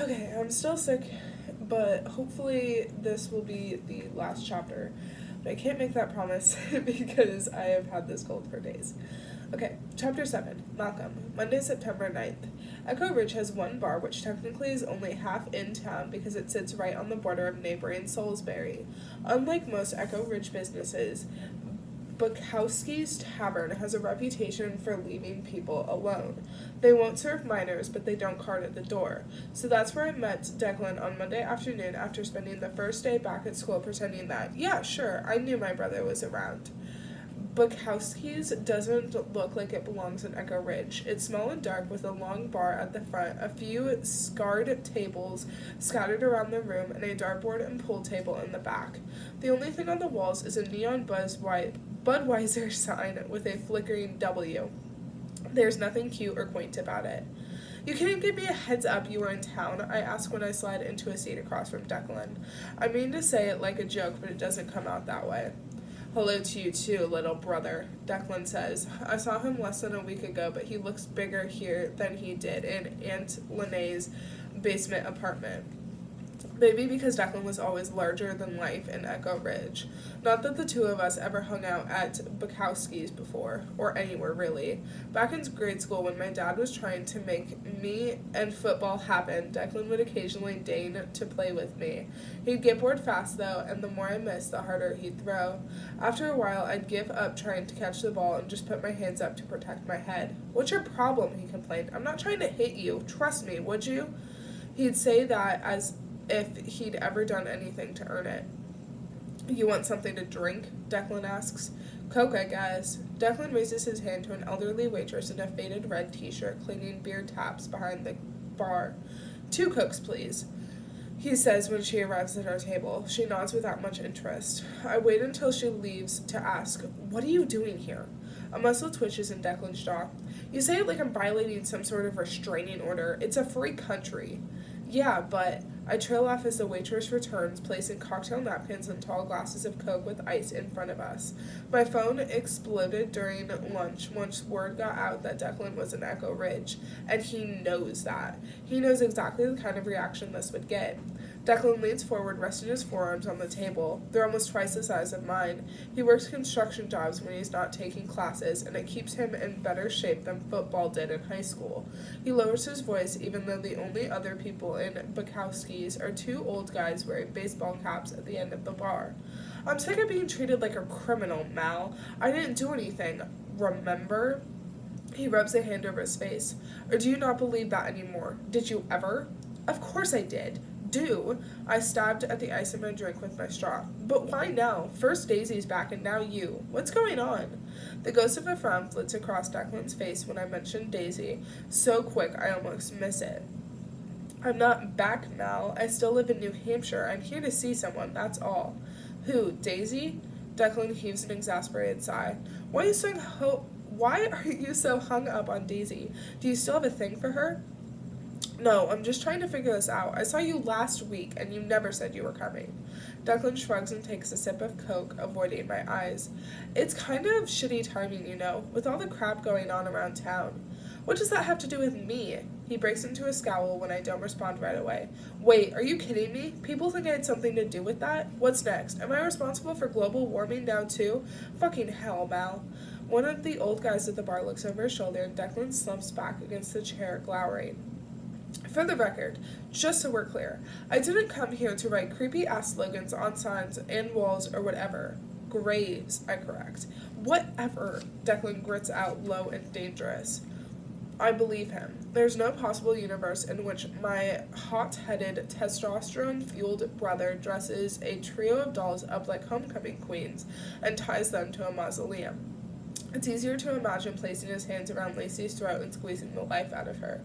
Okay, I'm still sick, but hopefully this will be the last chapter. But I can't make that promise because I have had this cold for days. Okay, Chapter 7, Malcolm, Monday, September 9th. Echo Ridge has one bar which technically is only half in town because it sits right on the border of neighboring Salisbury. Unlike most Echo Ridge businesses, Bowski's Tavern has a reputation for leaving people alone. They won't serve minors, but they don't card at the door. So that's where I met Declan on Monday afternoon after spending the first day back at school pretending that, yeah, sure, I knew my brother was around. Bukowski's doesn't look like it belongs in Echo Ridge. It's small and dark with a long bar at the front, a few scarred tables scattered around the room, and a dartboard and pool table in the back. The only thing on the walls is a neon Budweiser sign with a flickering W. There's nothing cute or quaint about it. You can't give me a heads up you were in town, I ask when I slide into a seat across from Declan. I mean to say it like a joke, but it doesn't come out that way. Hello to you too, little brother, Declan says. I saw him less than a week ago, but he looks bigger here than he did in Aunt Lene's basement apartment. Maybe because Declan was always larger than life in Echo Ridge. Not that the two of us ever hung out at Bukowski's before, or anywhere really. Back in grade school, when my dad was trying to make me and football happen, Declan would occasionally deign to play with me. He'd get bored fast though, and the more I missed, the harder he'd throw. After a while, I'd give up trying to catch the ball and just put my hands up to protect my head. What's your problem? He complained. I'm not trying to hit you. Trust me, would you? He'd say that as if he'd ever done anything to earn it. You want something to drink? Declan asks. Coke, I guess. Declan raises his hand to an elderly waitress in a faded red t-shirt cleaning beer taps behind the bar. 2 Cokes, please, he says when she arrives at our table. She nods without much interest. I wait until she leaves to ask, what are you doing here? A muscle twitches in Declan's jaw. You say it like I'm violating some sort of restraining order. It's a free country. Yeah, but I trail off as the waitress returns, placing cocktail napkins and tall glasses of Coke with ice in front of us. My phone exploded during lunch once word got out that Declan was in Echo Ridge, and he knows that. He knows exactly the kind of reaction this would get. Declan leans forward, resting his forearms on the table. They're almost twice the size of mine. He works construction jobs when he's not taking classes, and it keeps him in better shape than football did in high school. He lowers his voice even though the only other people in Bukowski's are 2 old guys wearing baseball caps at the end of the bar. I'm sick of being treated like a criminal, Mal. I didn't do anything. Remember? He rubs a hand over his face. Or do you not believe that anymore? Did you ever? Of course I did. I stabbed at the ice in my drink with my straw. But why now? First Daisy's back and now you. What's going on? The ghost of a frown flits across Declan's face when I mention Daisy, so quick I almost miss it. I'm not back, Mal. I still live in New Hampshire. I'm here to see someone, that's all. Who, Daisy? Declan heaves an exasperated sigh. Why are you so hung up on Daisy? Do you still have a thing for her? No, I'm just trying to figure this out. I saw you last week, and you never said you were coming. Declan shrugs and takes a sip of Coke, avoiding my eyes. It's kind of shitty timing, you know, with all the crap going on around town. What does that have to do with me? He breaks into a scowl when I don't respond right away. Wait, are you kidding me? People think I had something to do with that? What's next? Am I responsible for global warming now too? Fucking hell, Mal. One of the old guys at the bar looks over his shoulder and Declan slumps back against the chair, glowering. For the record, just so we're clear, I didn't come here to write creepy-ass slogans on signs and walls or whatever. Graves, I correct. Whatever, Declan grits out low and dangerous. I believe him. There's no possible universe in which my hot-headed, testosterone-fueled brother dresses a trio of dolls up like homecoming queens and ties them to a mausoleum. It's easier to imagine placing his hands around Lacey's throat and squeezing the life out of her.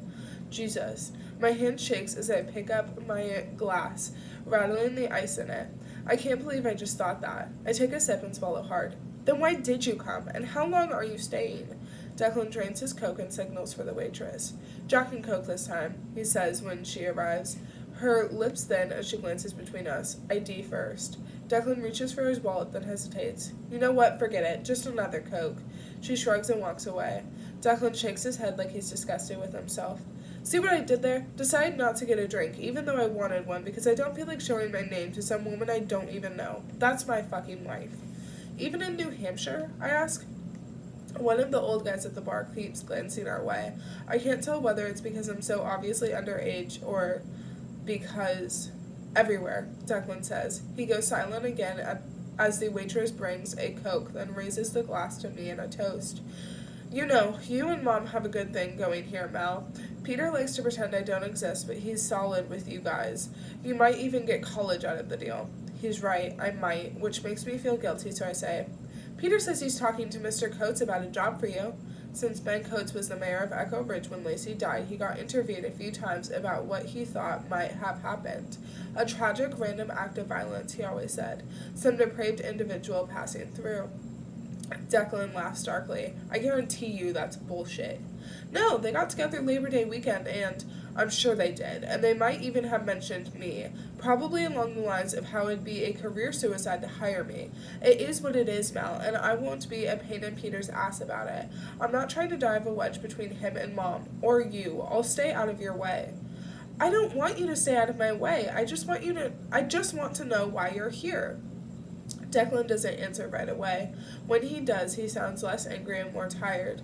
Jesus. My hand shakes as I pick up my glass, rattling the ice in it. I can't believe I just thought that. I take a sip and swallow hard. Then why did you come, and how long are you staying? Declan drains his Coke and signals for the waitress. Jack and Coke this time, he says when she arrives. Her lips thin as she glances between us. ID first. Declan reaches for his wallet, then hesitates. You know what? Forget it. Just another Coke. She shrugs and walks away. Declan shakes his head like he's disgusted with himself. See what I did there? Decided not to get a drink, even though I wanted one, because I don't feel like showing my name to some woman I don't even know. That's my fucking life. Even in New Hampshire? I ask. One of the old guys at the bar keeps glancing our way. I can't tell whether it's because I'm so obviously underage or because everywhere, Declan says. He goes silent again as the waitress brings a Coke, then raises the glass to me in a toast. You know, you and Mom have a good thing going here, Mel. Peter likes to pretend I don't exist, but he's solid with you guys. You might even get college out of the deal. He's right, I might, which makes me feel guilty, so I say, Peter says he's talking to Mr. Coates about a job for you. Since Ben Coates was the mayor of Echo Ridge when Lacey died, he got interviewed a few times about what he thought might have happened. A tragic, random act of violence, he always said. Some depraved individual passing through. Declan laughs darkly. I guarantee you that's bullshit. No, they got together Labor Day weekend, and I'm sure they did, and they might even have mentioned me, probably along the lines of how it'd be a career suicide to hire me. It is what it is, Mel, and I won't be a pain in Peter's ass about it. I'm not trying to dive a wedge between him and Mom, or you. I'll stay out of your way. I don't want you to stay out of my way. I just want to know why you're here. Declan doesn't answer right away. When he does, he sounds less angry and more tired.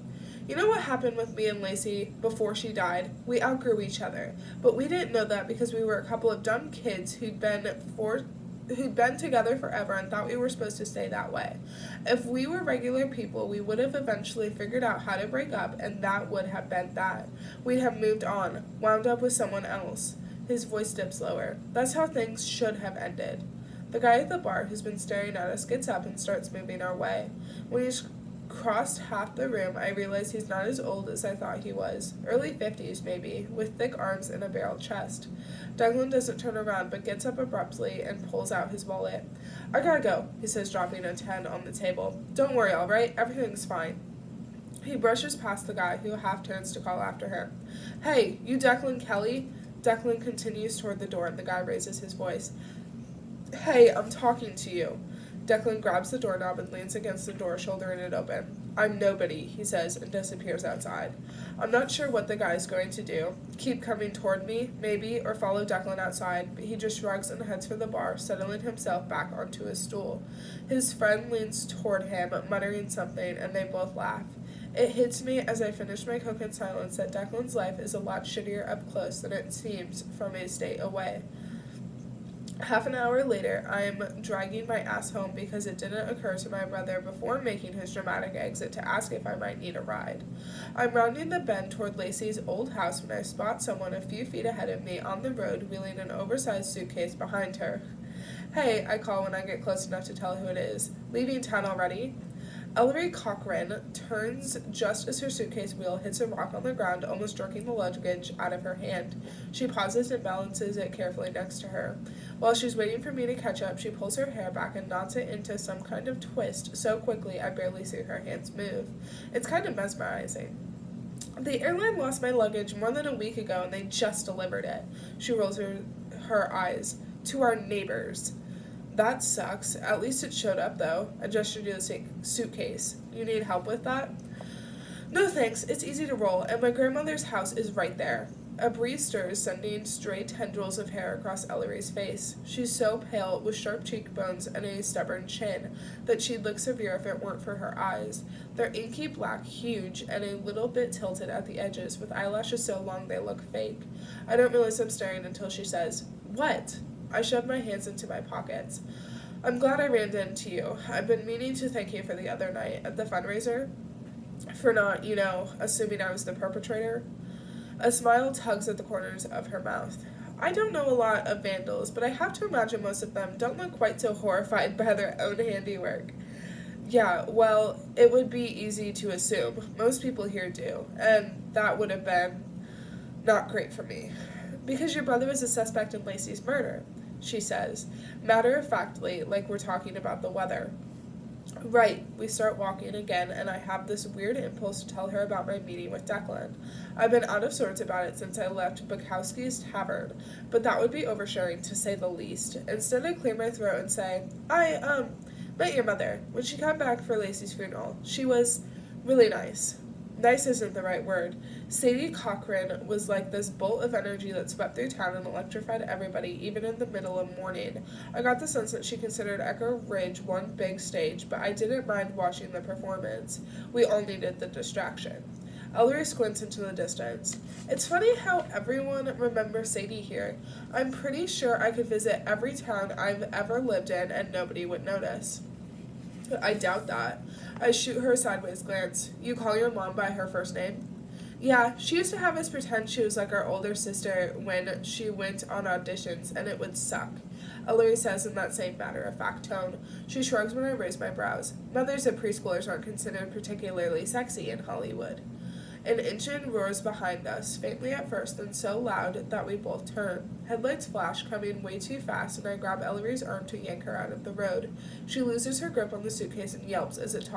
You know what happened with me and Lacey before she died? We outgrew each other. But we didn't know that because we were a couple of dumb kids who'd been together forever and thought we were supposed to stay that way. If we were regular people, we would have eventually figured out how to break up, and that would have been that. We'd have moved on, wound up with someone else. His voice dips lower. That's how things should have ended. The guy at the bar who's been staring at us gets up and starts moving our way. When he's crossed half the room, I realize he's not as old as I thought he was. Early 50s, maybe, with thick arms and a barrel chest. Declan doesn't turn around, but gets up abruptly and pulls out his wallet. I gotta go, he says, dropping a 10 on the table. Don't worry, all right? Everything's fine. He brushes past the guy, who half turns to call after him. Hey, you Declan Kelly? Declan continues toward the door, and the guy raises his voice. Hey, I'm talking to you. Declan grabs the doorknob and leans against the door, shouldering it open. I'm nobody, he says, and disappears outside. I'm not sure what the guy's going to do. Keep coming toward me, maybe, or follow Declan outside, but he just shrugs and heads for the bar, settling himself back onto his stool. His friend leans toward him, muttering something, and they both laugh. It hits me as I finish my Coke in silence that Declan's life is a lot shittier up close than it seems from a state away. Half an hour later, I am dragging my ass home because it didn't occur to my brother before making his dramatic exit to ask if I might need a ride. I'm rounding the bend toward Lacey's old house when I spot someone a few feet ahead of me on the road wheeling an oversized suitcase behind her. Hey, I call when I get close enough to tell who it is. Leaving town already? Ellery Cochran turns just as her suitcase wheel hits a rock on the ground, almost jerking the luggage out of her hand. She pauses and balances it carefully next to her. While she's waiting for me to catch up, she pulls her hair back and knots it into some kind of twist so quickly I barely see her hands move. It's kind of mesmerizing. The airline lost my luggage more than a week ago and they just delivered it. She rolls her eyes. To our neighbors. That sucks. At least it showed up, though. I gestured to the suitcase. You need help with that? No thanks. It's easy to roll, and my grandmother's house is right there. A breeze stirs, sending stray tendrils of hair across Ellery's face. She's so pale, with sharp cheekbones and a stubborn chin, that she'd look severe if it weren't for her eyes. They're inky black, huge, and a little bit tilted at the edges, with eyelashes so long they look fake. I don't realize I'm staring until she says, What? I shove my hands into my pockets. I'm glad I ran into you. I've been meaning to thank you for the other night at the fundraiser. For not, assuming I was the perpetrator. A smile tugs at the corners of her mouth. I don't know a lot of vandals, but I have to imagine most of them don't look quite so horrified by their own handiwork. Yeah, well, it would be easy to assume. Most people here do, and that would have been not great for me. Because your brother was a suspect in Lacey's murder, she says, matter-of-factly, like we're talking about the weather. Right, we start walking again, and I have this weird impulse to tell her about my meeting with Declan. I've been out of sorts about it since I left Bowski's tavern, but that would be oversharing to say the least. Instead, I clear my throat and say, met your mother when she got back for Lacey's funeral. She was really nice. Nice isn't the right word. Sadie Cochran was like this bolt of energy that swept through town and electrified everybody, even in the middle of morning. I got the sense that she considered Echo Ridge one big stage, but I didn't mind watching the performance. We all needed the distraction. Ellery squints into the distance. It's funny how everyone remembers Sadie here. I'm pretty sure I could visit every town I've ever lived in and nobody would notice. I doubt that. I shoot her a sideways glance. You call your mom by her first name? Yeah, she used to have us pretend she was like our older sister when she went on auditions, and it would suck. Ellery says in that same matter-of-fact tone. She shrugs when I raise my brows. Mothers of preschoolers aren't considered particularly sexy in Hollywood. An engine roars behind us, faintly at first, then so loud that we both turn. Headlights flash, coming way too fast, and I grab Ellery's arm to yank her out of the road. She loses her grip on the suitcase and yelps as it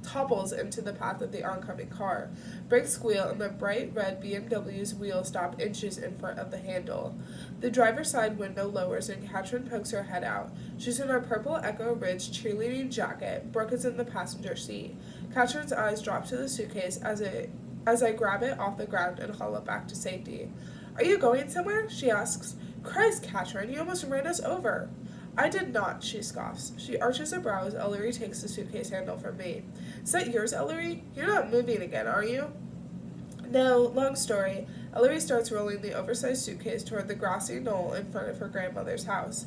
topples into the path of the oncoming car. Brakes squeal, and the bright red BMW's wheels stop inches in front of the handle. The driver's side window lowers, and Katrin pokes her head out. She's in her purple Echo Ridge cheerleading jacket. Brooke is in the passenger seat. Katrin's eyes drop to the suitcase as I grab it off the ground and haul it back to safety. Are you going somewhere? She asks. Christ, Katrin, you almost ran us over. I did not, she scoffs. She arches her brow as Ellery takes the suitcase handle from me. Is that yours, Ellery? You're not moving again, are you? No, long story. Ellery starts rolling the oversized suitcase toward the grassy knoll in front of her grandmother's house.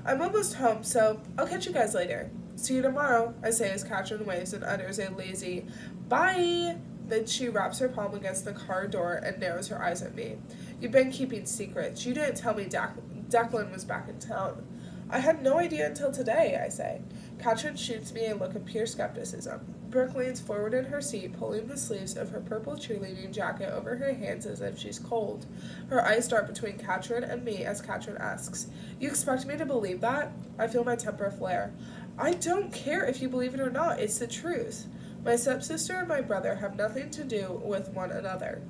I'm almost home, so I'll catch you guys later. See you tomorrow, I say as Katrin waves and utters a lazy, bye! Then she wraps her palm against the car door and narrows her eyes at me. You've been keeping secrets. You didn't tell me Declan was back in town. I had no idea until today, I say. Katrin shoots me a look of pure skepticism. Brooke leans forward in her seat, pulling the sleeves of her purple cheerleading jacket over her hands as if she's cold. Her eyes dart between Katrin and me as Katrin asks, You expect me to believe that? I feel my temper flare. I don't care if you believe it or not. It's the truth. My stepsister and my brother have nothing to do with one another.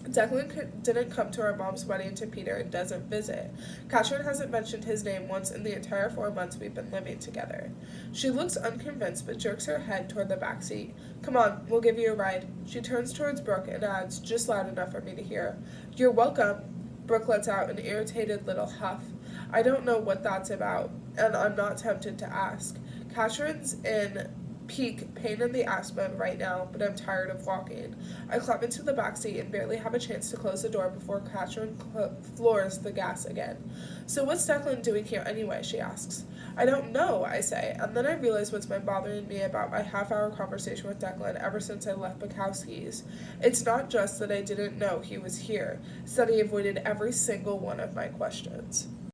Declan didn't come to our mom's wedding to Peter and doesn't visit. Katrin hasn't mentioned his name once in the entire 4 months we've been living together. She looks unconvinced but jerks her head toward the back seat. Come on, we'll give you a ride. She turns towards Brooke and adds, just loud enough for me to hear, You're welcome. Brooke lets out an irritated little huff. I don't know what that's about, and I'm not tempted to ask. Katrin's in peak pain in the ass mode right now, but I'm tired of walking. I climb into the backseat and barely have a chance to close the door before Katrin floors the gas again. So what's Declan doing here anyway, she asks. I don't know, I say, and then I realize what's been bothering me about my half-hour conversation with Declan ever since I left Bowski's. It's not just that I didn't know he was here, it's that he avoided every single one of my questions.